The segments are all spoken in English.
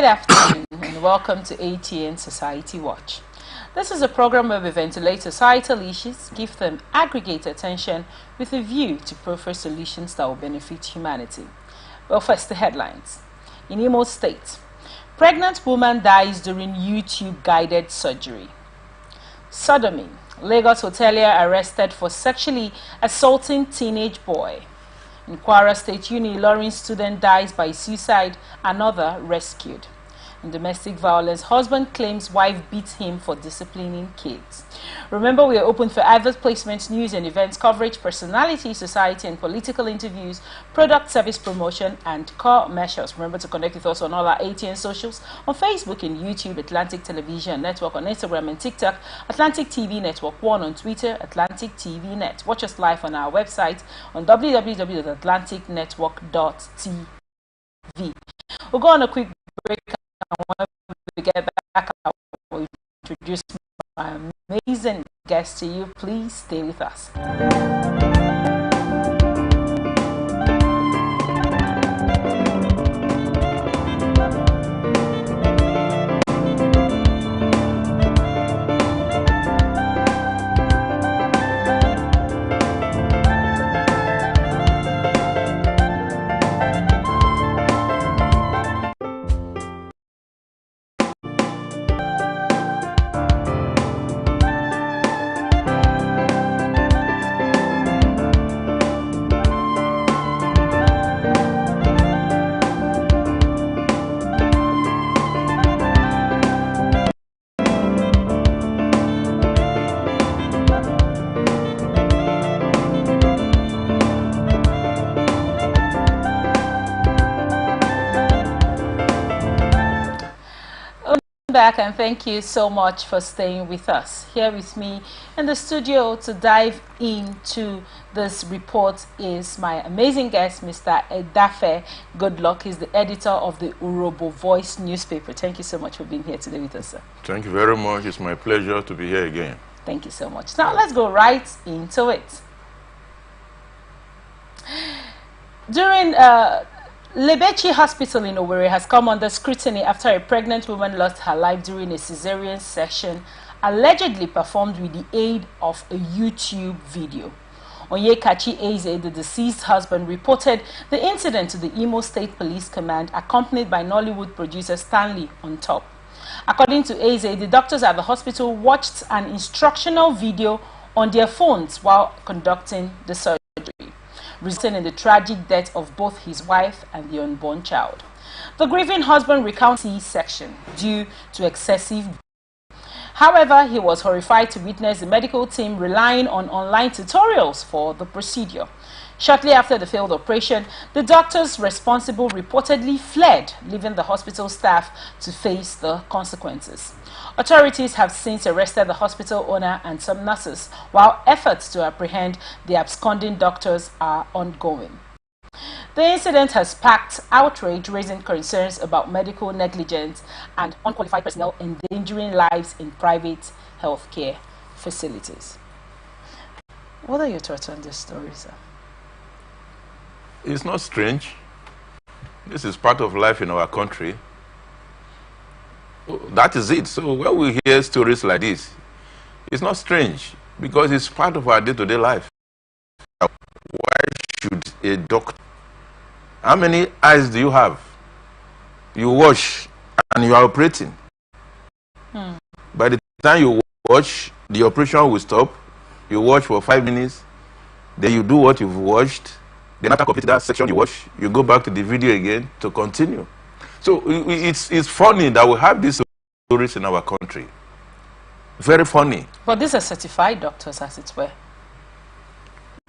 Good afternoon and welcome to ATN Society Watch. This is a program where we ventilate societal issues, give them aggregate attention with a view to prefer solutions that will benefit humanity. Well, first the headlines. In Imo State, pregnant woman dies during YouTube guided surgery. Sodomy, Lagos hotelier arrested for sexually assaulting teenage boy. In Kwara State Uni, Ilorin student dies by suicide, another rescued. In domestic violence, husband claims wife beats him for disciplining kids. Remember, we are open for advert placements, news and events coverage, personality, society and political interviews, product service promotion and commercials. Remember to connect with us on all our ATN socials, on Facebook and YouTube, Atlantic Television Network, on Instagram and TikTok, Atlantic TV Network 1, on Twitter, Atlantic TV Net. Watch us live on our website on www.atlanticnetwork.tv. We'll go on a quick break. When we get back, I will introduce my amazing guest to you. Please stay with us. Back, and thank you so much for staying with us. Here with me in the studio to dive into this report is my amazing guest, Mr. Edafe Goodluck. He's the editor of the Urobo Voice newspaper. Thank you so much for being here today with us, sir. Thank you very much. It's my pleasure to be here again. Thank you so much. Now let's go right into it. During Lebechi Hospital in Owerri has come under scrutiny after a pregnant woman lost her life during a cesarean section allegedly performed with the aid of a YouTube video. Onyekachi Eze, the deceased husband, reported the incident to the Imo State Police Command, accompanied by Nollywood producer Stanley on top. According to Eze, the doctors at the hospital watched an instructional video on their phones while conducting the surgery, resulting in the tragic death of both his wife and the unborn child. The grieving husband recounts C-section due to excessive. However, he was horrified to witness the medical team relying on online tutorials for the procedure. Shortly after the failed operation, the doctors responsible reportedly fled, leaving the hospital staff to face the consequences. Authorities have since arrested the hospital owner and some nurses, while efforts to apprehend the absconding doctors are ongoing. The incident has sparked outrage, raising concerns about medical negligence and unqualified personnel endangering lives in private healthcare facilities. What are your thoughts on this story, sir? It's not strange. This is part of life in our country. That is it. So when we hear stories like this, it's not strange because it's part of our day-to-day life. Why should a doctor... How many eyes do you have? You wash and you are operating. By the time you watch, the operation will stop. You watch for 5 minutes. Then you do what you've watched. Then after completing that section you watch, you go back to the video again to continue. So it's funny that we have these stories in our country. Very funny. But these are certified doctors, as it were.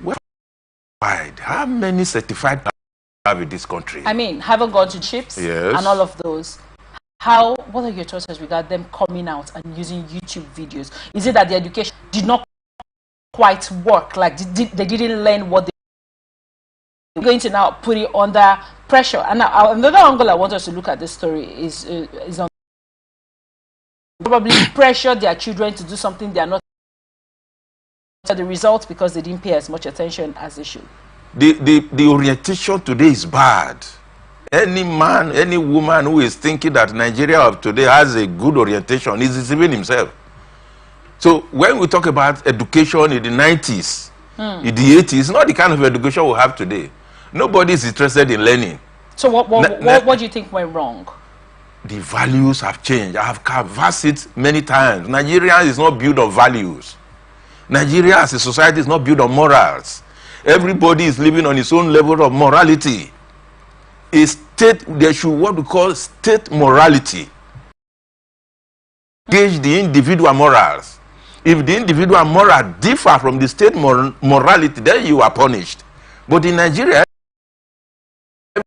Well, how many certified doctors have in this country? I mean, haven't gone to chips yes. and all of those. What are your thoughts as regard them coming out and using YouTube videos? Is it that the education did not quite work? Like they didn't learn what they were going to now put it under pressure? And now, another angle I want us to look at this story is on probably pressure their children to do something they are not the result because they didn't pay as much attention as they should. The orientation today is bad. Any man, any woman who is thinking that Nigeria of today has a good orientation is deceiving himself. So when we talk about education in the 90s, in the 80s, it's not the kind of education we have today. Nobody is interested in learning. So what do you think went wrong? The values have changed. I have canvassed it many times. Nigeria is not built on values. Nigeria as a society is not built on morals. Everybody is living on his own level of morality. There should what we call state morality. Engage the individual morals. If the individual moral differ from the state morality, then you are punished. But in Nigeria, we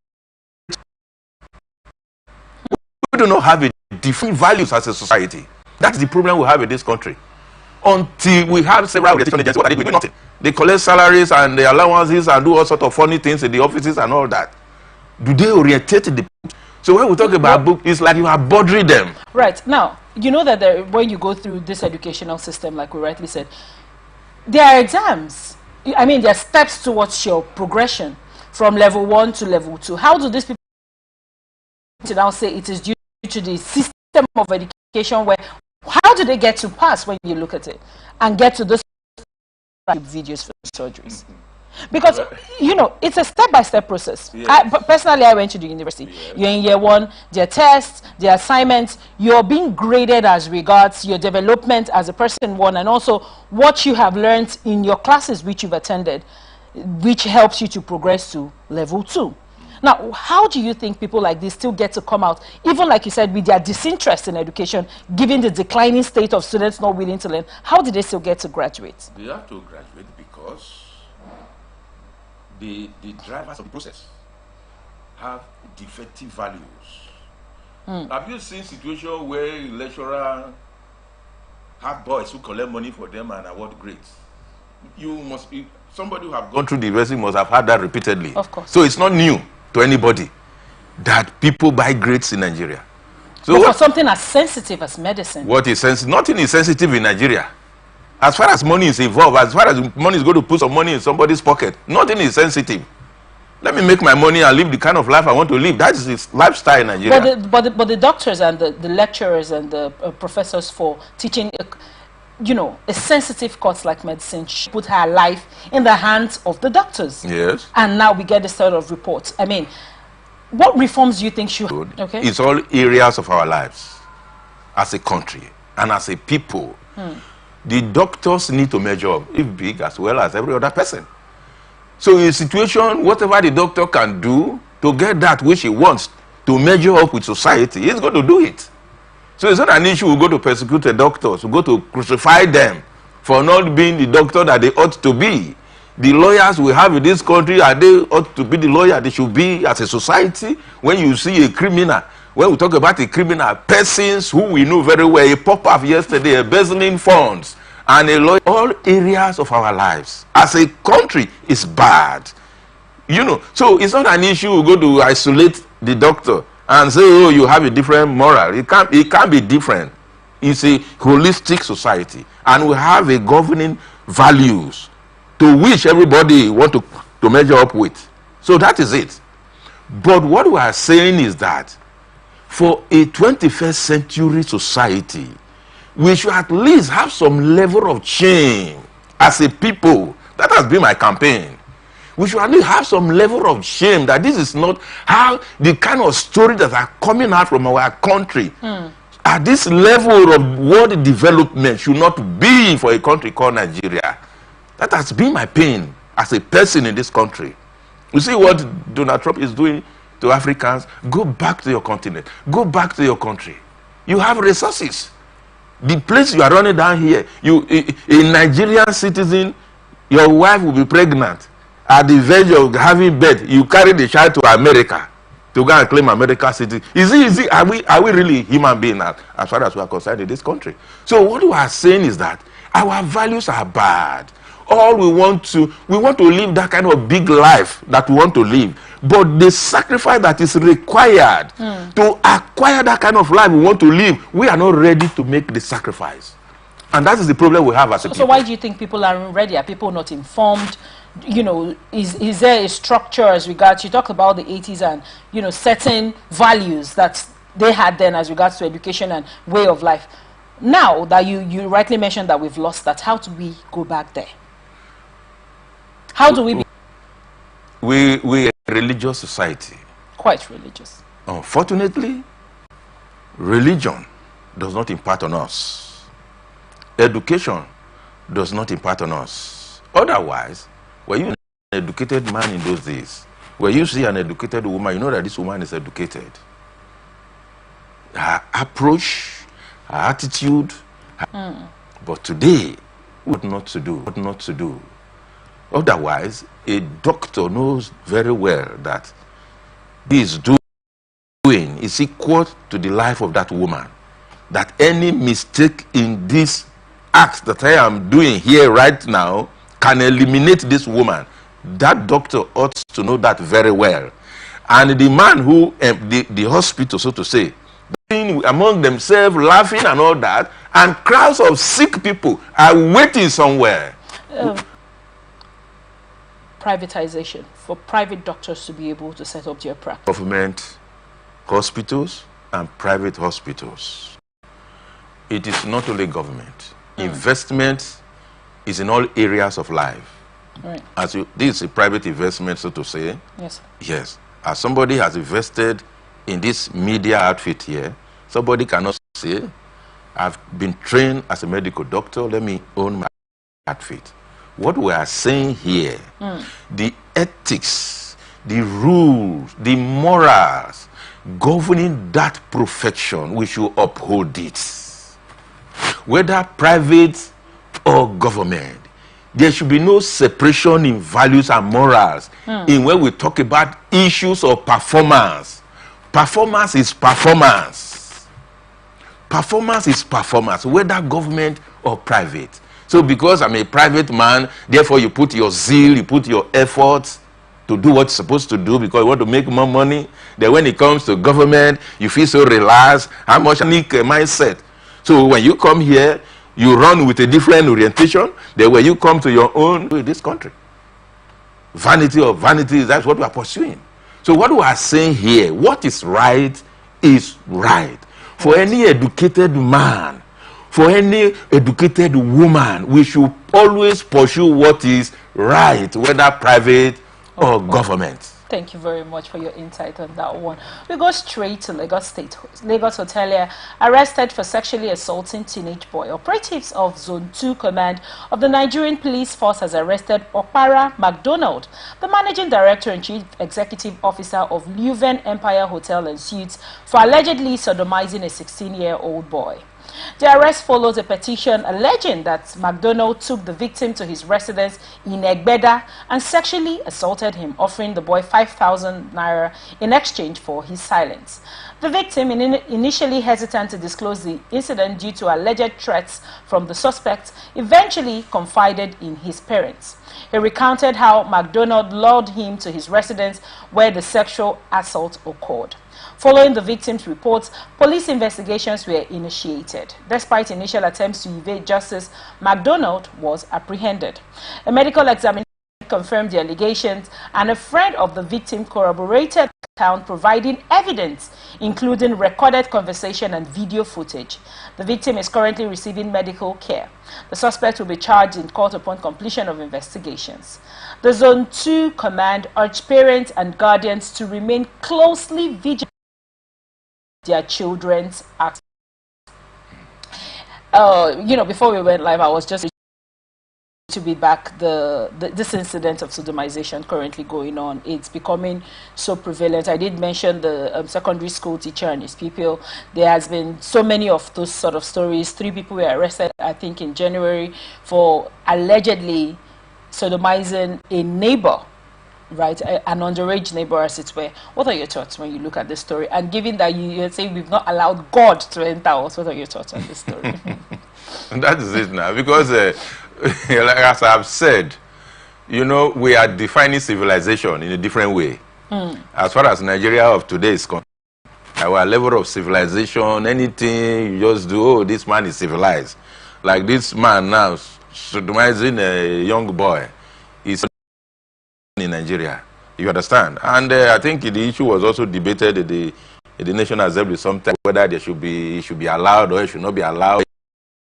do not have a different values as a society. That's the problem we have in this country. Until we have several orientation agencies, what are they doing? Nothing. They collect salaries and the allowances and do all sorts of funny things in the offices and all that. Do they orientate the people? So when we talk about book, it's like you are bothering them. Right. Now, you know that when you go through this educational system, like we rightly said, there are exams. I mean, there are steps towards your progression from level 1 to level 2. How do these people now say it is due to the system of education where, how do they get to pass when you look at it and get to those videos for surgeries? Because, you know, it's a step-by-step process. Yes. Personally, I went to the university. Yes. You're in year 1, there are tests, there are assignments. You're being graded as regards your development as a person, one, and also what you have learned in your classes which you've attended, which helps you to progress to level 2. Now, how do you think people like this still get to come out, even like you said, with their disinterest in education, given the declining state of students not willing to learn? How do they still get to graduate? They have to graduate because the drivers of the process have defective values. Have you seen situations where lecturer have boys who collect money for them and award grades? You must be somebody who have gone through the university must have had that repeatedly. Of course. So it's not new to anybody that people buy grades in Nigeria. So for something as sensitive as medicine. What is sensitive? Nothing is sensitive in Nigeria. As far as money is involved, as far as money is going to put some money in somebody's pocket, nothing is sensitive. Let me make my money and live the kind of life I want to live. That is his lifestyle in Nigeria. But the doctors and the lecturers and the professors for teaching, you know, a sensitive course like medicine should put her life in the hands of the doctors. Yes. And now we get this sort of reports. I mean, what reforms do you think should... Okay. It's all areas of our lives as a country and as a people. The doctors need to measure up, if big as well as every other person. So in a situation, whatever the doctor can do to get that which he wants to measure up with society, he's going to do it. So it's not an issue we go to persecute the doctors, we go to crucify them for not being the doctor that they ought to be. The lawyers we have in this country, are they ought to be the lawyer they should be as a society? When you see a criminal, when we talk about a criminal, persons who we know very well, a pop-up yesterday, embezzling funds, and a lawyer, all areas of our lives as a country is bad. You know, so it's not an issue we go to isolate the doctor and say, oh, you have a different moral. It can't be different. It's a holistic society, and we have a governing values to which everybody want to measure up with. So that is it. But what we are saying is that for a 21st century society, we should at least have some level of change as a people. That has been my campaign. We should at least have some level of shame that this is not how the kind of stories that are coming out from our country at this level of world development should not be for a country called Nigeria. That has been my pain as a person in this country. You see what Donald Trump is doing to Africans? Go back to your continent. Go back to your country. You have resources. The place you are running down here, a Nigerian citizen, your wife will be pregnant. At the verge of having birth, you carry the child to America to go and claim American citizen. Are we really human beings as far as we are concerned in this country? So what we are saying is that our values are bad. All we want to live that kind of big life that we want to live. But the sacrifice that is required to acquire that kind of life we want to live, we are not ready to make the sacrifice. And that is the problem we have as a people. So why do you think people aren't ready? Are people not informed? you know, is there a structure as regards, you talk about the 80s and, you know, certain values that they had then as regards to education and way of life. Now that you rightly mentioned that we've lost that, how do we go back there? How do we we are a religious society. Quite religious. Unfortunately, religion does not impart on us. Education does not impart on us. Otherwise, were you an educated man in those days, where you see an educated woman, you know that this woman is educated. Her approach, her attitude, but today, what not to do, what not to do. Otherwise, a doctor knows very well that this doing is equal to the life of that woman. That any mistake in this act that I am doing here right now can eliminate this woman. That doctor ought to know that very well. And the man who, the hospital, so to say, among themselves, laughing and all that, and crowds of sick people are waiting somewhere. Privatization, for private doctors to be able to set up their practice. Government hospitals and private hospitals. It is not only government. Investment is in all areas of life. Right. This is a private investment, so to say. Yes. Yes. As somebody has invested in this media outfit here, somebody cannot say, I've been trained as a medical doctor, let me own my outfit. What we are saying here, the ethics, the rules, the morals governing that profession, we should uphold it. Whether private or government, there should be no separation in values and morals in when we talk about issues of performance. Performance is performance. Performance is performance, whether government or private. So because I'm a private man, therefore you put your zeal, you put your efforts to do what you're supposed to do because you want to make more money. Then when it comes to government, you feel so relaxed, how much unique mindset. So when you come here, you run with a different orientation than when you come to your own in this country. Vanity of vanities, that's what we are pursuing. So what we are saying here, what is right is right. For any educated man, for any educated woman, we should always pursue what is right, whether private or government. Thank you very much for your insight on that one. We go straight to Lagos State. Lagos hotelier arrested for sexually assaulting teenage boy. Operatives of Zone 2 Command of the Nigerian Police Force has arrested Okpara MacDonald, the Managing Director and Chief Executive Officer of Leuven Empire Hotel and Suites, for allegedly sodomizing a 16-year-old boy. The arrest follows a petition alleging that MacDonald took the victim to his residence in Egbeda and sexually assaulted him, offering the boy 5,000 naira in exchange for his silence. The victim, initially hesitant to disclose the incident due to alleged threats from the suspect, eventually confided in his parents. He recounted how MacDonald lured him to his residence where the sexual assault occurred. Following the victim's reports, police investigations were initiated. Despite initial attempts to evade justice, MacDonald was apprehended. A medical examination confirmed the allegations, and a friend of the victim corroborated the account, providing evidence, including recorded conversation and video footage. The victim is currently receiving medical care. The suspect will be charged in court upon completion of investigations. The Zone 2 Command urged parents and guardians to remain closely vigilant their children's acts. Before we went live, I was just to be back this incident of sodomization currently going on. It's becoming so prevalent. I did mention the secondary school teacher and his pupil. There has been so many of those sort of stories. 3 people were arrested, I think, in January for allegedly sodomizing a neighbor, right, an underage neighbor, as it were. What are your thoughts when you look at this story? And given that you say we've not allowed God to enter us, what are your thoughts on this story? That is it now, because like as I've said, we are defining civilization in a different way. As far as Nigeria of today is concerned, our level of civilization, anything you just do, oh, this man is civilized. Like this man now, sodomizing a young boy, is Nigeria. You understand? And I think the issue was also debated at the National Assembly sometime, whether it should be allowed or it should not be allowed.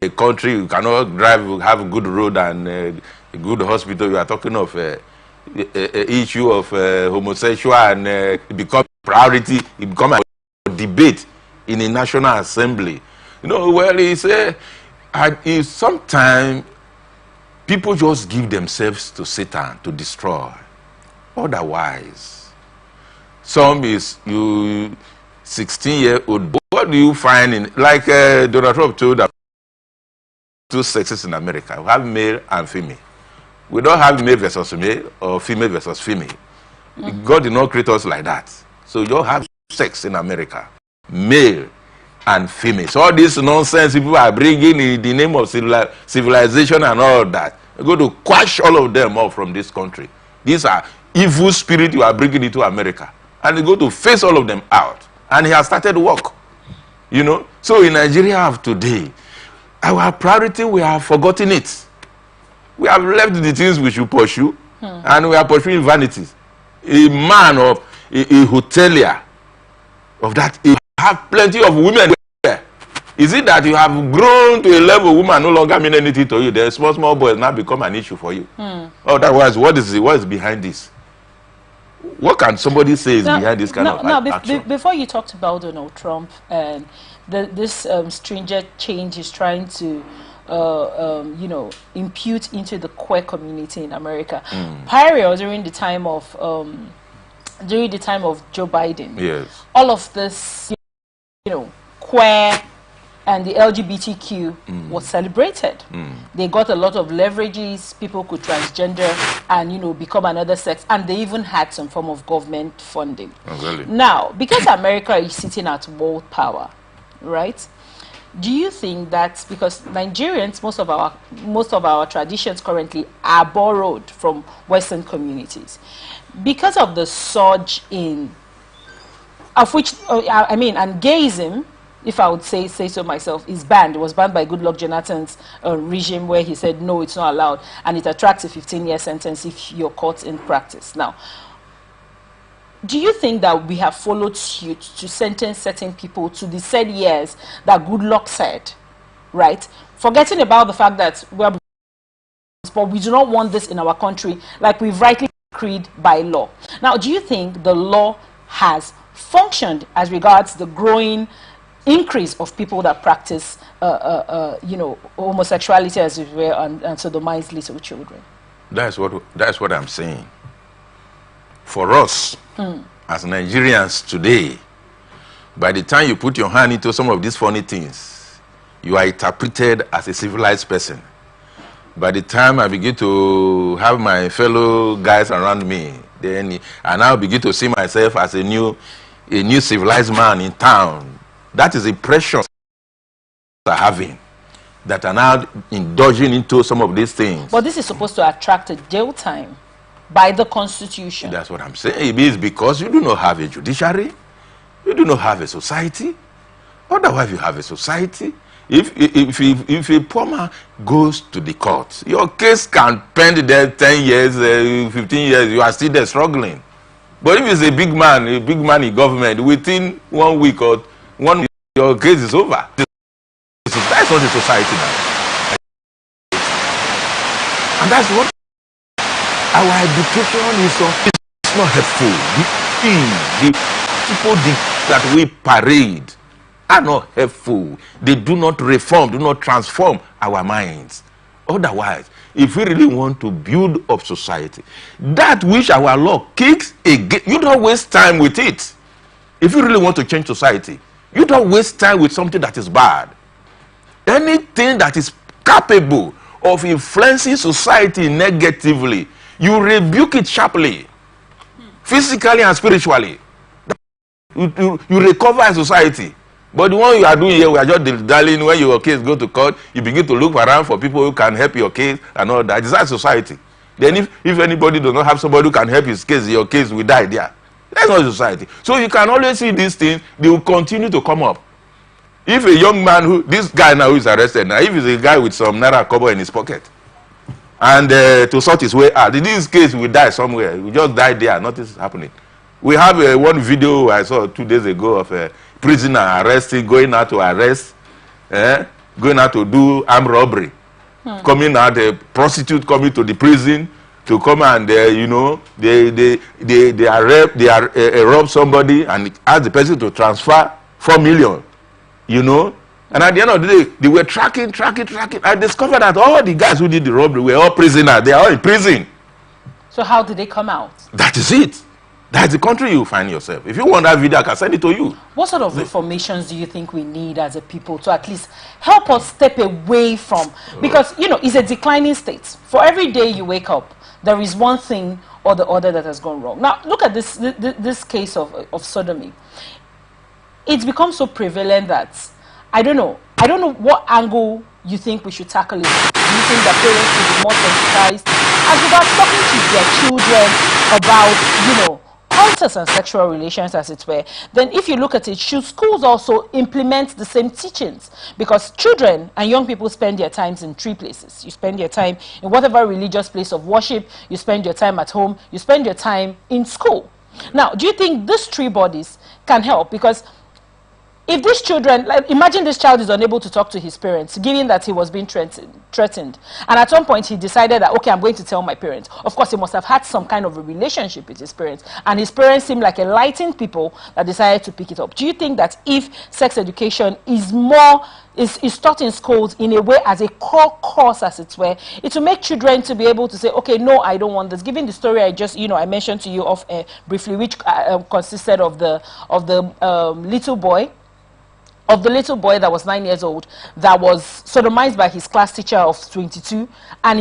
A country you cannot drive, you have a good road and a good hospital. You are talking of issue of homosexual and it become priority. It become a debate in a National Assembly. You know, well, it's sometimes people just give themselves to Satan to destroy. Otherwise, some is you 16-year-old. What do you find in, like Donald Trump told us, two sexes in America? We have male and female. We don't have male versus male or female versus female. God did not create us like that. So you don't have sex in America, male and female. So all this nonsense people are bringing in the name of civilization and all that, we're going to quash all of them off from this country. These are evil spirits you are bringing into America, and they're going to face all of them out. And he has started work, you know. So in Nigeria of today, our priority, we have forgotten it. We have left the things we should pursue, and we are pursuing vanities. A man of a hotelier of that, you have plenty of women there. Is it that you have grown to a level woman no longer mean anything to you? The small boys now become an issue for you. Otherwise, what is behind this? What can somebody say is behind this kind of action? Before you talked about Donald Trump and this stranger change is trying to you know, impute into the queer community in America. Prior, during the time of Joe Biden, yes, all of this, you know, queer and the LGBTQ was celebrated. They got a lot of leverages. People could transgender and, you know, become another sex, and they even had some form of government funding. Oh, really? Now, because America is sitting at world power, right? Do you think that because Nigerians, most of our traditions currently are borrowed from Western communities, because of the surge in, of which I mean, and gayism, if I would say so myself, is banned. It was banned by Goodluck Jonathan's regime, where he said no, it's not allowed, and it attracts a 15-year sentence if you're caught in practice. Now, do you think that we have followed suit to sentence certain people to the said years that Goodluck said, right? Forgetting about the fact that but we do not want this in our country, like we've rightly decreed by law. Now, do you think the law has functioned as regards the growing increase of people that practice, you know, homosexuality, as it were, and sodomize little children? That's what I'm saying. For us, as Nigerians today, by the time you put your hand into some of these funny things, you are interpreted as a civilized person. By the time I begin to have my fellow guys around me, then I now begin to see myself as a new civilized man in town. That is the pressure are having, that are now indulging into some of these things. But this is supposed to attract a jail time by the Constitution. That's what I'm saying. It is because you do not have a judiciary, you do not have a society. Otherwise, you have a society. If a poor man goes to the court, your case can pend there 10 years, 15 years, you are still there struggling. But if it's a big man in government, within 1 week or 1 week, your case is over. That's not a society now. And that's what our education is on. It's not helpful. The people that we parade are not helpful. They do not reform, do not transform our minds. Otherwise, if we really want to build up society, that which our law kicks against, you don't waste time with it. If you really want to change society, you don't waste time with something that is bad. Anything that is capable of influencing society negatively, you rebuke it sharply, physically and spiritually. You recover a society. But the one you are doing here, we are just darling. When your case go to court, you begin to look around for people who can help your case and all that. Is that society? Then if anybody does not have somebody who can help his case, your case will die there. That's not society. So you can always see these things, they will continue to come up. If a young man this guy now who is arrested now, if he's a guy with some naira kobo in his pocket, and to sort his way out. In this case, we die somewhere. We just die there. Nothing's happening. We have one video I saw 2 days ago of a prisoner arrested, going out to arrest, going out to do armed robbery, coming out, a prostitute coming to the prison to come and you know, they rob somebody and ask the person to transfer 4 million, you know. And at the end of the day, they were tracking. I discovered that all the guys who did the robbery were all prisoners. They are all in prison. So how did they come out? That is it. That's the country you find yourself. If you want that video, I can send it to you. What sort of informations do you think we need as a people to at least help us step away from? Because, you know, it's a declining state. For every day you wake up, there is one thing or the other that has gone wrong. Now, look at this case of sodomy. It's become so prevalent that, I don't know what angle you think we should tackle it. Do you think that parents should be more sensitized as regards talking to their children about, you know, cultures and sexual relations, as it were? Then if you look at it, should schools also implement the same teachings? Because children and young people spend their times in 3 places. You spend your time in whatever religious place of worship, you spend your time at home, you spend your time in school. Now, do you think these 3 bodies can help? Because if these children, like, imagine this child is unable to talk to his parents, given that he was being threatened. And at some point he decided that, okay, I'm going to tell my parents. Of course, he must have had some kind of a relationship with his parents. And his parents seem like enlightened people that decided to pick it up. Do you think that if sex education is taught in schools in a way as a core course, as it were, it will make children to be able to say, okay, no, I don't want this. Given the story I just, you know, I mentioned to you of briefly, which consisted of the little boy that was 9 years old, that was sodomized by his class teacher of 22, and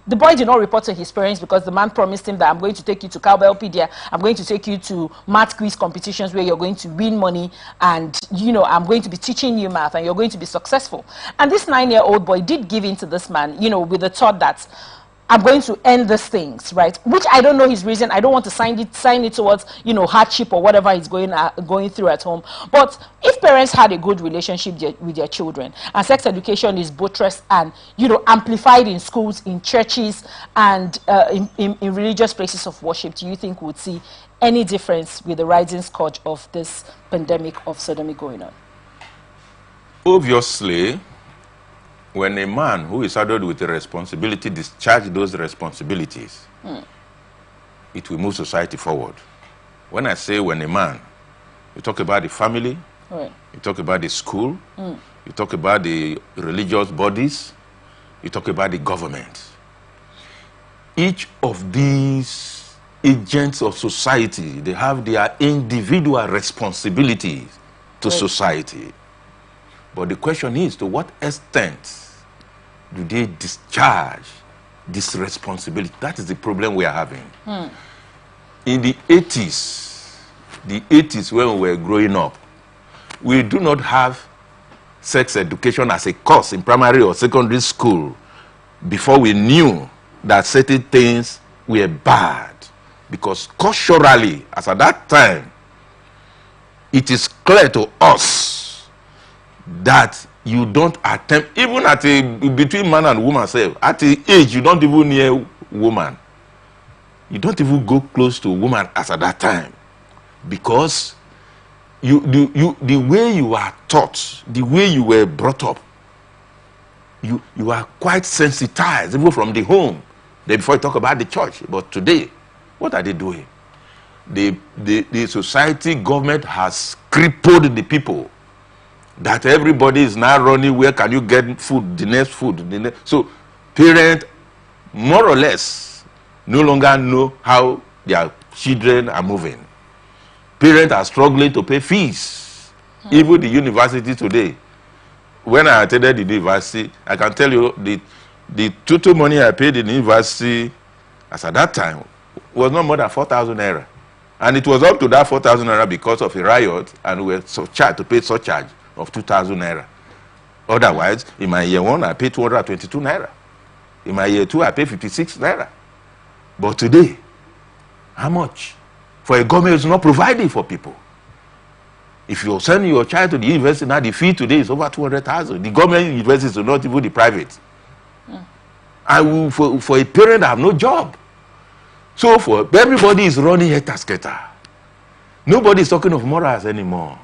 the boy did not report to his parents because the man promised him that, I'm going to take you to Cowbellpedia, I'm going to take you to math quiz competitions where you're going to win money, and, you know, I'm going to be teaching you math and you're going to be successful. And this 9-year-old boy did give in to this man, you know, with the thought that, I'm going to end these things, right? Which I don't know his reason. I don't want to sign it towards, you know, hardship or whatever he's going through at home. But if parents had a good relationship with their children, and sex education is buttressed and, you know, amplified in schools, in churches, and in religious places of worship, do you think we'd see any difference with the rising scourge of this pandemic of sodomy going on? Obviously, when a man who is saddled with a responsibility discharges those responsibilities, it will move society forward. When I say when a man, you talk about the family, right, you talk about the school, you talk about the religious bodies, you talk about the government. Each of these agents of society, they have their individual responsibilities to society. But the question is, to what extent do they discharge this responsibility? That is the problem we are having. In the 80s when we were growing up, we do not have sex education as a course in primary or secondary school before we knew that certain things were bad. Because culturally, as at that time, it is clear to us that you don't attempt, even between man and woman, say, at the age you don't even near woman. You don't even go close to a woman as at that time. Because the way you are taught, the way you were brought up, you are quite sensitized, even from the home. Then before you talk about the church. But today, what are they doing? The society, government has crippled the people. That everybody is now running, where can you get food, the next food. So parents, more or less, no longer know how their children are moving. Parents are struggling to pay fees. Even the university today. When I attended the university, I can tell you the total money I paid in the university as at that time was not more than 4,000 naira. And it was up to that 4,000 naira because of a riot, and we were charged to pay surcharge of 2,000 naira. Otherwise, in my year 1, I paid 222 naira. In my year 2, I paid 56 naira. But today, how much? For a government is not providing for people. If you send your child to the university now, the fee today is over 200,000. The government universities are not even the private. And for a parent, I have no job. So everybody is running helter-skelter. Nobody is talking of morals anymore.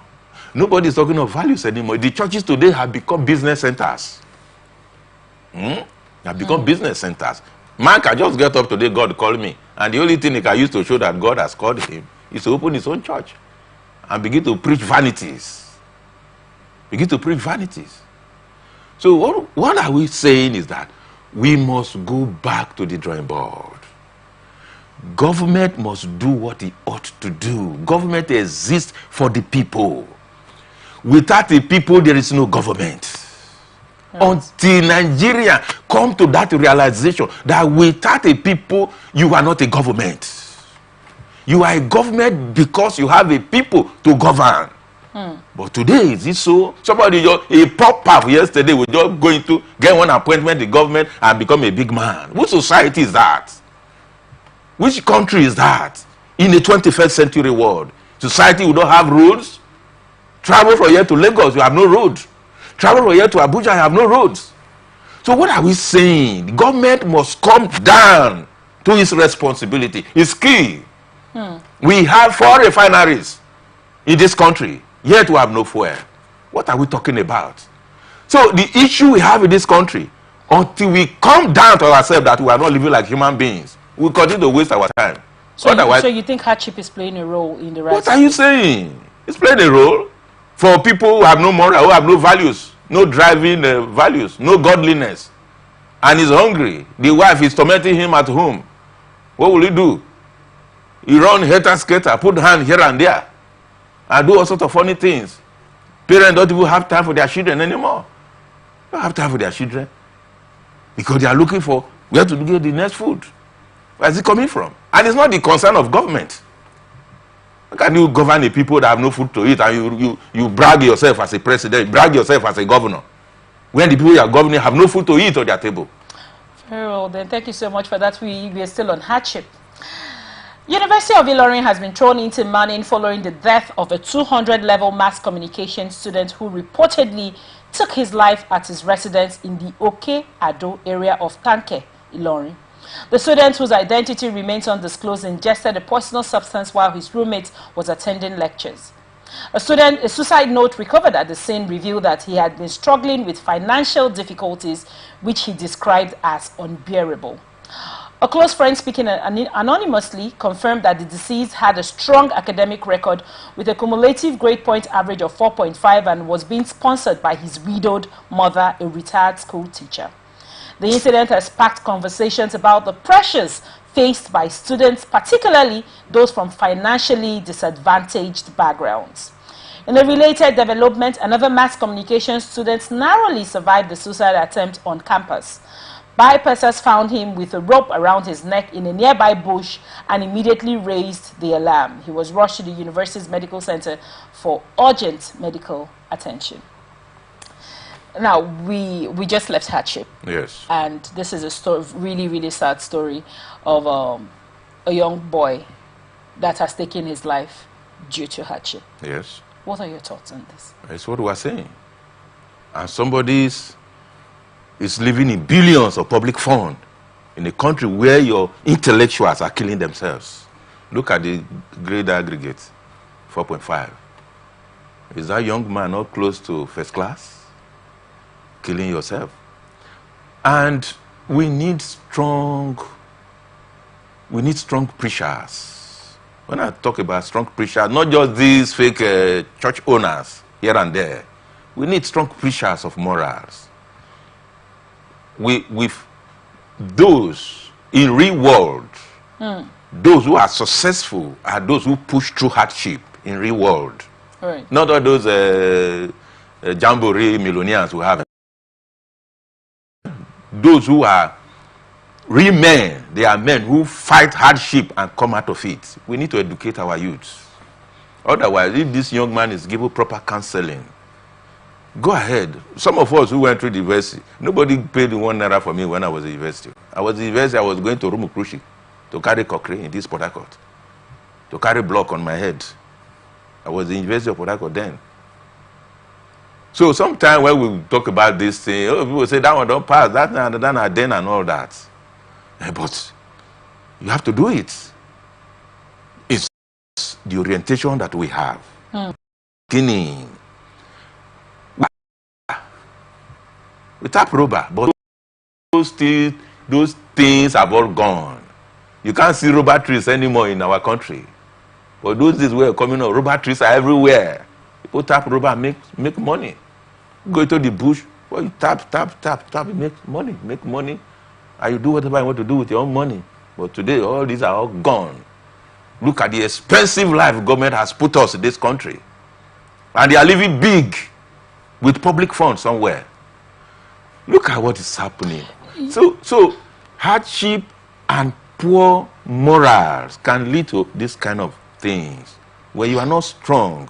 Nobody is talking of values anymore. The churches today have become business centers. They have become business centers. Man can just get up today, God called me. And the only thing he can use to show that God has called him is to open his own church and begin to preach vanities. Begin to preach vanities. So what are we saying is that we must go back to the drawing board. Government must do what it ought to do. Government exists for the people. Without the people, there is no government. Until Nigeria come to that realization that without a people, you are not a government. You are a government because you have a people to govern. But today, is it so? Somebody a pop up yesterday was just going to get one appointment in government and become a big man. What society is that? Which country is that? In the 21st century world, society will not have roads. Travel from here to Lagos, you have no road. Travel from here to Abuja, you have no roads. So what are we saying? The government must come down to its responsibility. It's key. We have 4 refineries in this country, yet we have no fuel. What are we talking about? So the issue we have in this country, until we come down to ourselves that we are not living like human beings, we continue to waste our time. So you think hardship is playing a role in the rise? What are you saying? It's playing a role for people who have no moral, who have no values, no driving values, no godliness, and he's hungry. The wife is tormenting him at home. What will he do? He run helter-skelter, put hand here and there, and do all sorts of funny things. Parents don't even have time for their children anymore. They don't have time for their children because they are looking for where to get the next food. Where is it coming from? And it's not the concern of government. How can you govern the people that have no food to eat and you brag yourself as a president, brag yourself as a governor, when the people you are governing have no food to eat on their table? Very well, then thank you so much for that. We are still on hardship. University of Ilorin has been thrown into mourning following the death of a 200-level mass communication student who reportedly took his life at his residence in the Oke-Ado area of Tanke, Ilorin. The student, whose identity remains undisclosed, ingested a poisonous substance while his roommate was attending lectures. A suicide note recovered at the scene revealed that he had been struggling with financial difficulties, which he described as unbearable. A close friend speaking anonymously confirmed that the deceased had a strong academic record with a cumulative grade point average of 4.5 and was being sponsored by his widowed mother, a retired school teacher. The incident has sparked conversations about the pressures faced by students, particularly those from financially disadvantaged backgrounds. In a related development, another mass communication student narrowly survived the suicide attempt on campus. Bypassers found him with a rope around his neck in a nearby bush and immediately raised the alarm. He was rushed to the university's medical center for urgent medical attention. Now, we just left hardship. Yes. And this is a story, really, really sad story of a young boy that has taken his life due to hardship. Yes. What are your thoughts on this? That's what we are saying. And somebody is living in billions of public fund in a country where your intellectuals are killing themselves. Look at the grade aggregate, 4.5. Is that young man not close to first class? Killing yourself. And we need strong preachers. When I talk about strong preachers, not just these fake church owners here and there. We need strong preachers of morals. With those in real world, those who are successful are those who push through hardship in real world. Right. Not all those jamboree millionaires who have. Those who are real men, they are men who fight hardship and come out of it. We need to educate our youths. Otherwise, if this young man is given proper counseling, go ahead. Some of us who went through the university, nobody paid 1 naira for me when I was at university. I was at university, I was going to Rumukrushi to carry Cochrane in this Port Harcourt, to carry block on my head. I was in the University of Port Harcourt then. So sometimes when we talk about this thing, oh, people say that one don't pass, that and then and all that. But you have to do it. It's the orientation that we have. Beginning. We tap rubber, but those things have all gone. You can't see rubber trees anymore in our country. But those days were coming up, rubber trees are everywhere. People tap rubber, make money. Go to the bush, well, you tap, make money. And you do whatever you want to do with your own money. But today, all these are all gone. Look at the expensive life government has put us in this country. And they are living big with public funds somewhere. Look at what is happening. So hardship and poor morals can lead to this kind of things. Where you are not strong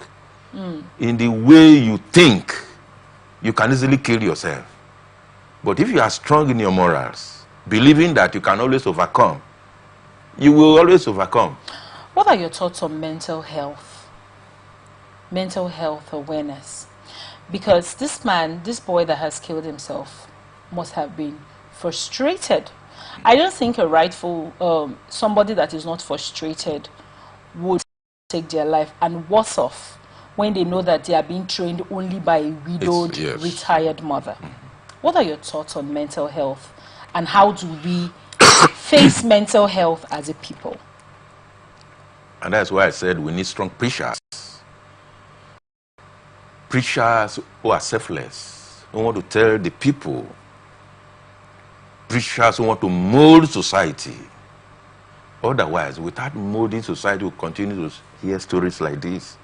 in the way you think, you can easily kill yourself. But if you are strong in your morals, believing that you can always overcome, you will always overcome. What are your thoughts on mental health? Mental health awareness? Because this boy that has killed himself must have been frustrated. I don't think a rightful, somebody that is not frustrated would take their life, and worse off when they know that they are being trained only by a widowed, retired mother. What are your thoughts on mental health, and how do we face mental health as a people? And that's why I said we need strong preachers. Preachers who are selfless, who want to tell the people. Preachers who want to mold society. Otherwise, without molding society, we'll continue to hear stories like this.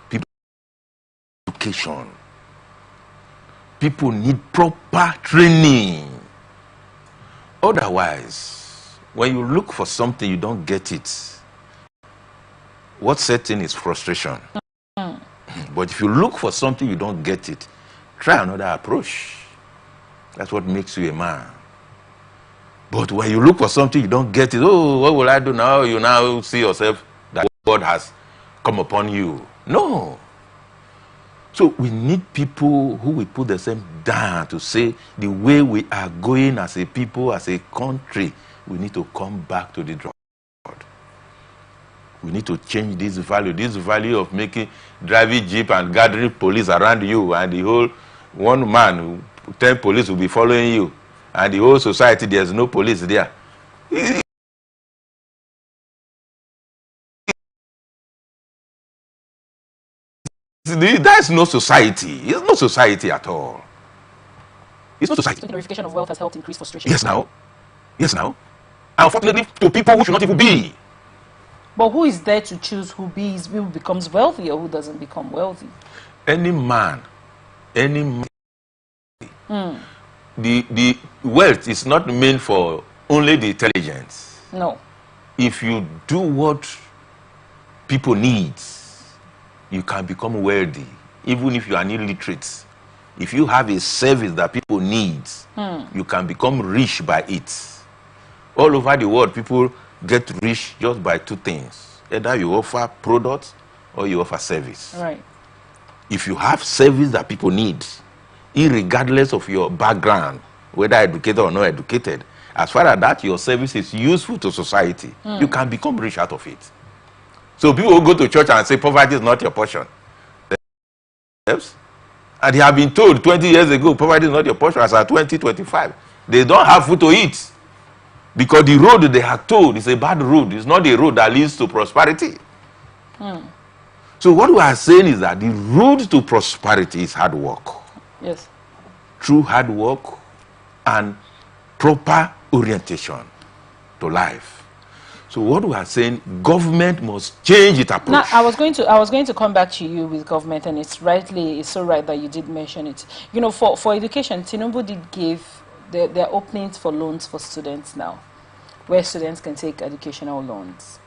People need education. People need proper training. Otherwise, when you look for something, you don't get it. What sets in is frustration. But if you look for something, you don't get it, try another approach. That's what makes you a man. But when you look for something, you don't get it. Oh, what will I do now? You now see yourself that God has come upon you. No. So we need people who will put themselves down to say the way we are going as a people, as a country, we need to come back to the drawing board. We need to change this value of driving jeep and gathering police around you, and the whole one man, 10 police will be following you, and the whole society, there's no police there. That's no society. It's no society at all. It's not society. So the glorification of wealth has helped increase frustration. Yes, now. Yes, now. Unfortunately, to people who should not even be. But who is there to choose who becomes wealthy or who doesn't become wealthy? Any man. The wealth is not meant for only the intelligence. No. If you do what people need, you can become wealthy, even if you are illiterate. If you have a service that people need, you can become rich by it. All over the world, people get rich just by two things. Either you offer products or you offer service. Right. If you have service that people need, irregardless of your background, whether educated or not educated, as far as that your service is useful to society, you can become rich out of it. So people will go to church and say poverty is not your portion. And they have been told 20 years ago poverty is not your portion. As at 2025, they don't have food to eat. Because the road they are told is a bad road. It's not the road that leads to prosperity. So what we are saying is that the road to prosperity is hard work. Yes. Through hard work and proper orientation to life. So what we are saying, government must change its approach. Now, I was going to come back to you with government, and it's so right that you did mention it. You know, for education, Tinubu did give there are openings for loans for students now, where students can take educational loans.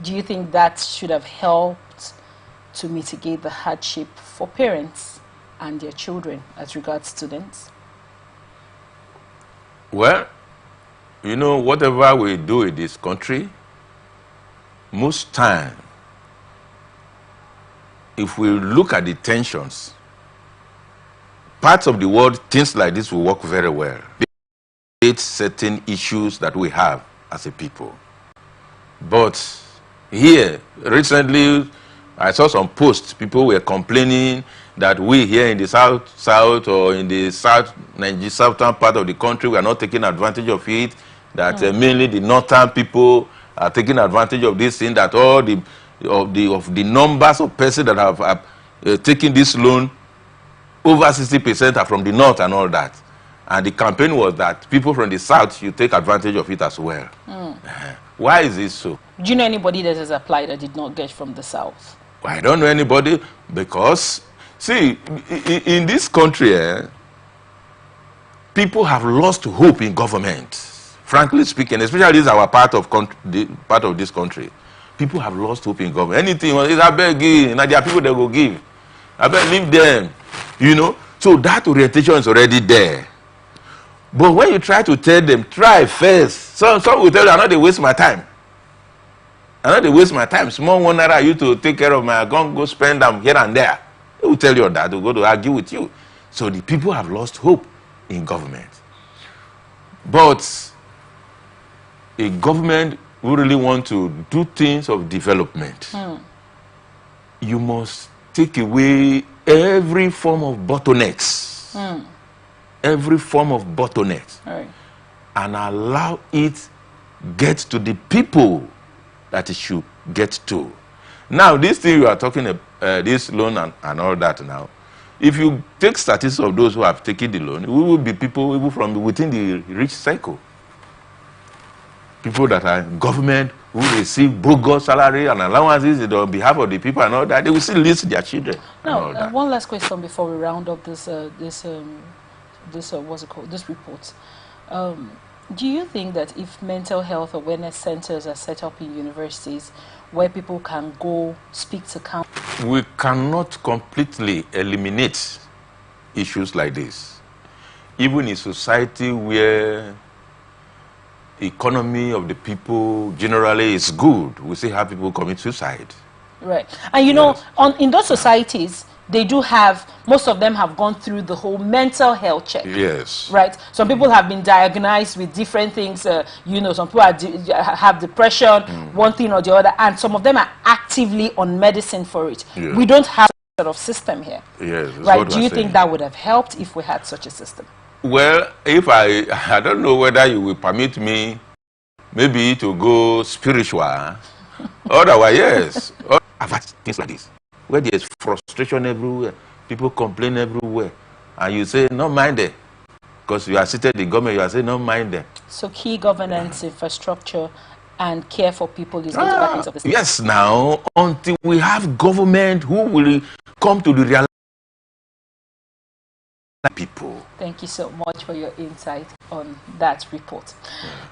Do you think that should have helped to mitigate the hardship for parents and their children as regards students? Well, you know, whatever we do in this country, most time, if we look at the tensions parts of the world, things like this will work very well. It's certain issues that we have as a people. But here, recently, I saw some posts. People were complaining that we here in the south or in the southern part of the country, we are not taking advantage of it. That mainly the northern people are taking advantage of this thing. That all of the numbers of persons that have taken this loan, over 60% are from the north and all that. And the campaign was that people from the south should take advantage of it as well. Why is this so? Do you know anybody that has applied that did not get from the south? I don't know anybody, because, see, in this country, people have lost hope in government. Frankly speaking, especially this is our part of this country. People have lost hope in government. Anything, I beg you, now there are people that will give. I beg, leave them, you know. So that orientation is already there. But when you try to tell them, try first. Some will tell you, I'm not they waste my time. I'm not they waste my time. Small one naira you to take care of my account, go spend them here and there. They will tell you that, they'll go to argue with you. So the people have lost hope in government. But a government who really want to do things of development, you must take away every form of bottlenecks. Every form of bottlenecks. Right. And allow it get to the people that it should get to. Now, this thing you are talking about, this loan and all that now, if you take statistics of those who have taken the loan, we will be people even from within the rich cycle. People that are in government who receive bogus salary and allowances on behalf of the people and all that, they will still list their children. Now, one last question before we round up this what's it called? This report. Do you think that if mental health awareness centers are set up in universities where people can go speak to counselors? We cannot completely eliminate issues like this. Even in society where economy of the people generally is good, we still have people commit suicide. Right. And you know, in those societies, they do have, most of them have gone through the whole mental health check. Yes. Right? Some people have been diagnosed with different things. You know, some people have depression, one thing or the other, and some of them are actively on medicine for it. Yeah. We don't have that sort of system here. Yes. Right? Do you think that would have helped if we had such a system? Well, if I don't know whether you will permit me maybe to go spiritual. Otherwise, yes. I've had things like this, where there's frustration everywhere, people complain everywhere, and you say, no mind them. Because you are seated in government, you are saying, no mind them. So key governance, infrastructure, and care for people is going to back into the system. Yes, now, until we have government who will come to the realization people. Thank you so much for your insight on that report.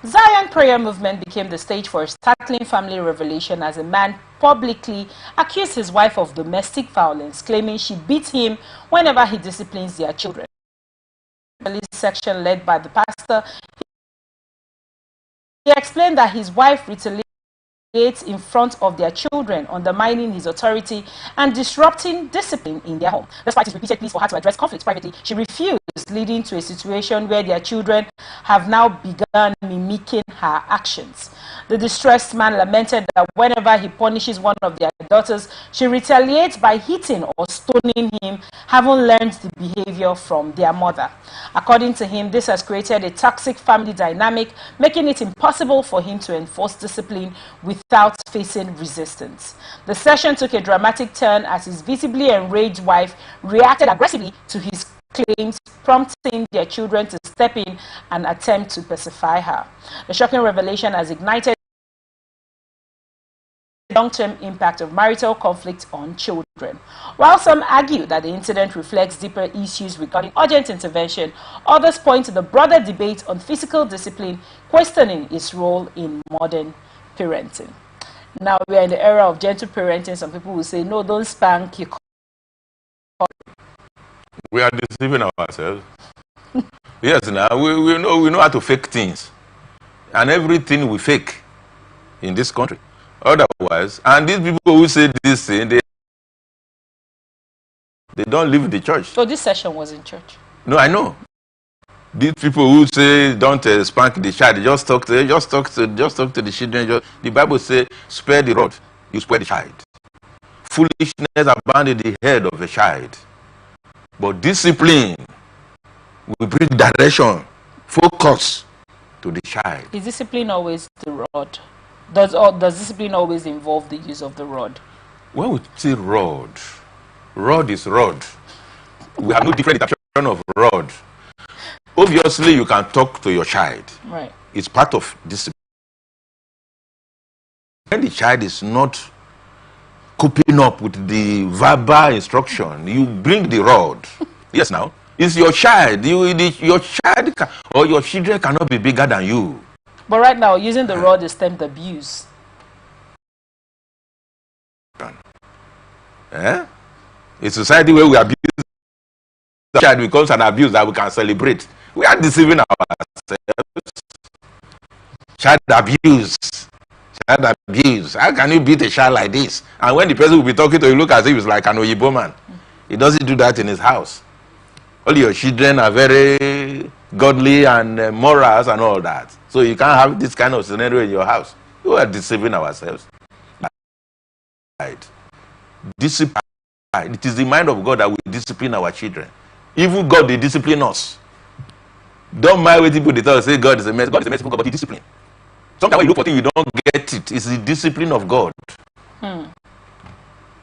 Zion Prayer Movement became the stage for a startling family revelation as a man publicly accused his wife of domestic violence, claiming she beat him whenever he disciplines their children. The section led by the pastor, he explained that his wife retaliated in front of their children, undermining his authority and disrupting discipline in their home. Despite his repeated pleas for her to address conflicts privately, she refused, leading to a situation where their children have now begun mimicking her actions. The distressed man lamented that whenever he punishes one of their daughters, she retaliates by hitting or stoning him, having learned the behavior from their mother. According to him, this has created a toxic family dynamic, making it impossible for him to enforce discipline without facing resistance. The session took a dramatic turn as his visibly enraged wife reacted aggressively to his claims, prompting their children to step in and attempt to pacify her. The shocking revelation has ignited the long-term impact of marital conflict on children. While some argue that the incident reflects deeper issues regarding urgent intervention, others point to the broader debate on physical discipline, questioning its role in modern parenting. Now we are in the era of gentle parenting. Some people will say, no, don't spank, you We are deceiving ourselves. Yes, now we know how to fake things, and everything we fake in this country. Otherwise, and these people who say this thing, They don't leave the church. So this session was in church. No, I know. These people who say don't spank the child, just talk to the children. The Bible says, spare the rod, you spare the child. Foolishness abound in the head of a child, but discipline will bring direction, focus to the child. Is discipline always the rod? Does discipline always involve the use of the rod? When we say rod is rod. We have no different interpretation of rod. Obviously, you can talk to your child. Right. It's part of discipline. When the child is not coping up with the verbal instruction, you bring the rod. Yes, now. It's your child. Your child or your children cannot be bigger than you. But right now, using the rod is termed abuse. A society where we abuse the child becomes an abuse that we can celebrate. We are deceiving ourselves. Child abuse. Child abuse. How can you beat a child like this? And when the person will be talking to you, look as if he's like an Oyibo man. He doesn't do that in his house. All your children are very godly and morals and all that. So you can't have this kind of scenario in your house. We are deceiving ourselves. Right. Discipline. It is the mind of God that will discipline our children. Even God, they discipline us. Don't mind what people they tell us, say God is a mess. God is a merciful God, but he discipline. Sometimes when you look for things, you don't get it. It's the discipline of God.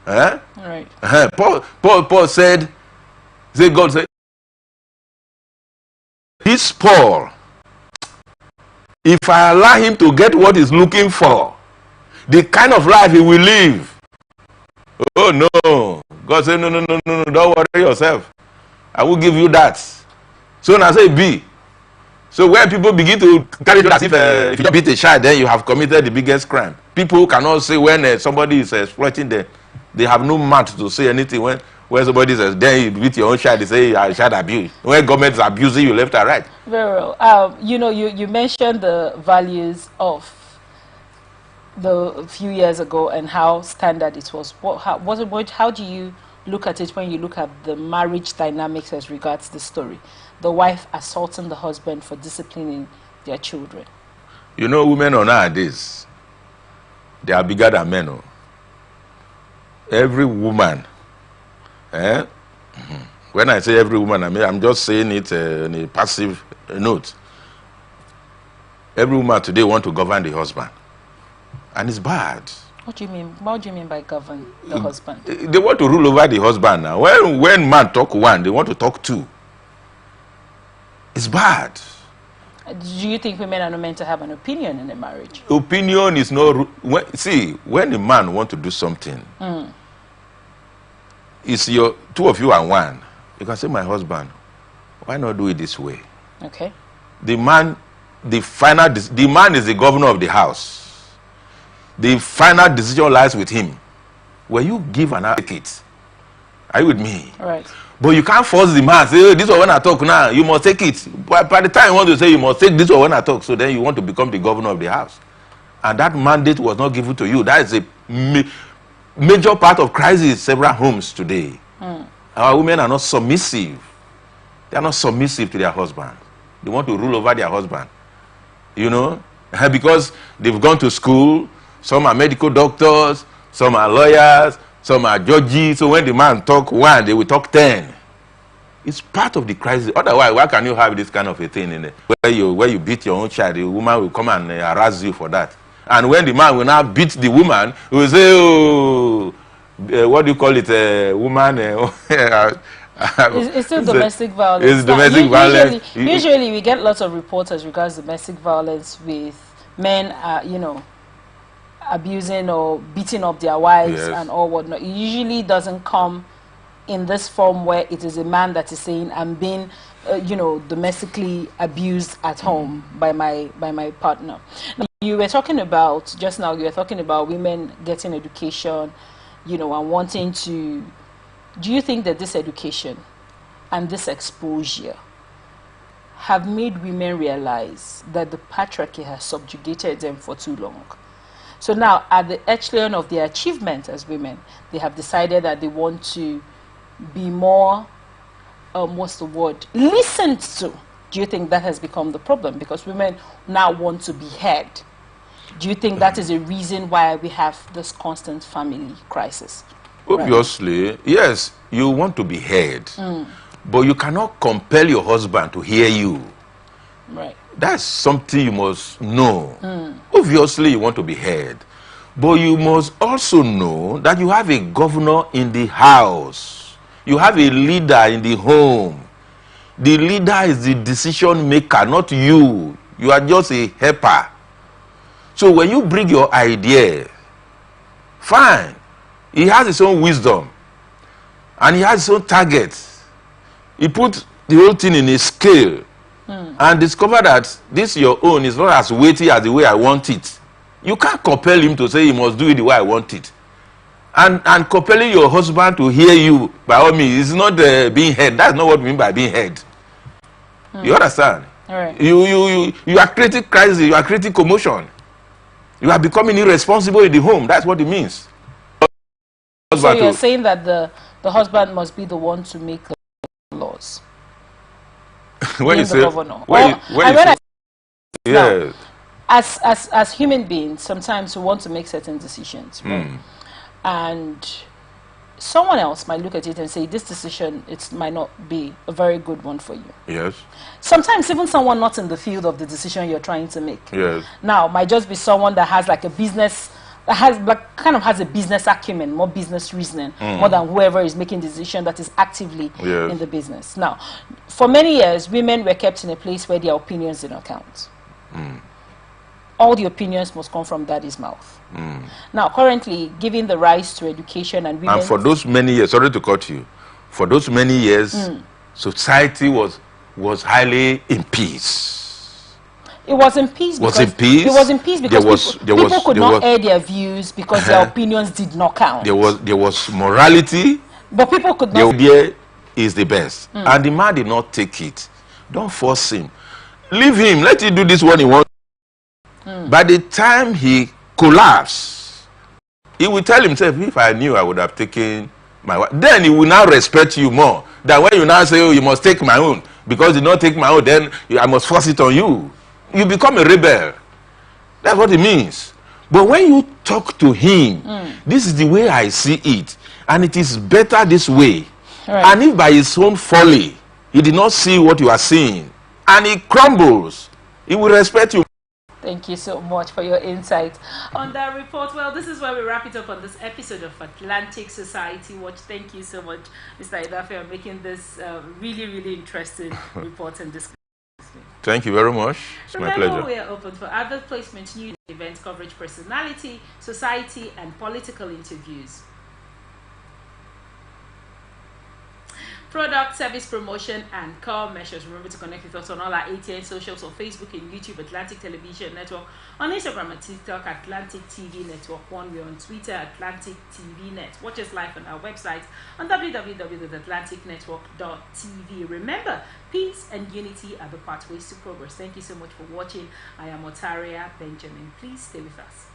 Right. Paul said, God said, this Paul, if I allow him to get what he's looking for, the kind of life he will live. Oh no. God said, no, don't worry yourself. I will give you that. So now say B. So when people begin to carry it as if you beat a child, then you have committed the biggest crime. People cannot say when somebody is exploiting them, they have no mouth to say anything. When somebody says, then you beat your own child, they say child abuse. When government is abusing you left and right. Very well. You mentioned the values of the few years ago and how standard it was. How do you look at it when you look at the marriage dynamics as regards the story? The wife assaulting the husband for disciplining their children. You know, women nowadays, they are bigger than men. Oh. Every woman, when I say every woman, I mean, I'm just saying it in a passive note. Every woman today wants to govern the husband. And it's bad. What do you mean? What do you mean by govern the husband? They want to rule over the husband now. When man talk one, they want to talk two. It's bad. Do you think women are not meant to have an opinion in a marriage? Opinion is not. When a man want to do something, it's your two of you are one. You can say, my husband, why not do it this way? Okay. The man is the governor of the house. The final decision lies with him. When you give an advocate, are you with me? All right. But you can't force the man. Say, this one when I talk now, you must take it. But by the time you want to say you must take this one when I talk, so then you want to become the governor of the house. And that mandate was not given to you. That is a major part of crisis in several homes today. Our women are not submissive. They are not submissive to their husband. They want to rule over their husband. You know? Because they've gone to school. Some are medical doctors, some are lawyers, some are judges. So when the man talk one, they will talk 10. It's part of the crisis. Otherwise, why can you have this kind of a thing in it? Where you beat your own child, the woman will come and harass you for that. And when the man will now beat the woman, he will say, oh, what do you call it, woman? It's still domestic violence. It's domestic violence. Usually we get lots of reports as regards domestic violence with men, abusing or beating up their wives and all whatnot. It usually doesn't come in this form where it is a man that is saying, I'm being, domestically abused at home by my partner. Now, you were talking about, just now, you were talking about women getting education, and wanting to, do you think that this education and this exposure have made women realize that the patriarchy has subjugated them for too long? So now, at the echelon of their achievement as women, they have decided that they want to be more, what's the word, listened to? Do you think that has become the problem? Because women now want to be heard. Do you think that is a reason why we have this constant family crisis? Obviously, right? Yes, you want to be heard. But you cannot compel your husband to hear you. Right. That's something you must know. Obviously, you want to be heard. But you must also know that you have a governor in the house. You have a leader in the home. The leader is the decision maker, not you. You are just a helper. So when you bring your idea, fine. He has his own wisdom. And he has his own targets. He put the whole thing in a scale and discover that this your own is not as weighty as the way I want it. You can't compel him to say he must do it the way I want it. And compelling your husband to hear you, by all means, is not being heard. That's not what we mean by being heard. You understand? All right. You are creating crisis. You are creating commotion. You are becoming irresponsible in the home. That's what it means. So you're saying that the husband must be the one to make the laws. When you say, yes. As human beings, sometimes we want to make certain decisions, right? And someone else might look at it and say, this decision, it might not be a very good one for you. Yes. Sometimes even someone not in the field of the decision you're trying to make. Yes. Now, might just be someone that has like a business, that has like kind of has a business acumen, more business reasoning, more than whoever is making the decision that is actively in the business. Now, for many years, women were kept in a place where their opinions did not count. All the opinions must come from daddy's mouth. Now, currently, giving the rise to education and women... And for those many years, sorry to cut you, for those many years, society was highly in peace. It was in peace because... It was in peace because people could not air their views because their opinions did not count. There was morality. But people could not... The idea is the best. And the man did not take it. Don't force him. Leave him. Let him do this when he wants. By the time he collapses, he will tell himself, if I knew, I would have taken my wife. Then he will now respect you more than when you now say, oh, you must take my own. Because you don't take my own, then I must force it on you. You become a rebel. That's what it means. But when you talk to him, this is the way I see it. And it is better this way. Right. And if by his own folly, he did not see what you are seeing, and he crumbles, he will respect you. Thank you so much for your insight on that report. Well, this is where we wrap it up on this episode of Atlantic Society Watch. Thank you so much, Mr. Idafe, for making this really, really interesting report and discussion. Thank you very much. It's my pleasure. We are open for advert placement, news, event coverage, personality, society, and political interviews. Product, service promotion, and call measures. Remember to connect with us on all our ATN socials on Facebook and YouTube, Atlantic Television Network, on Instagram and TikTok, Atlantic TV Network 1. We're on Twitter, Atlantic TV Net. Watch us live on our website on www.atlanticnetwork.tv. Remember, peace and unity are the pathways to progress. Thank you so much for watching. I am Otaria Benjamin. Please stay with us.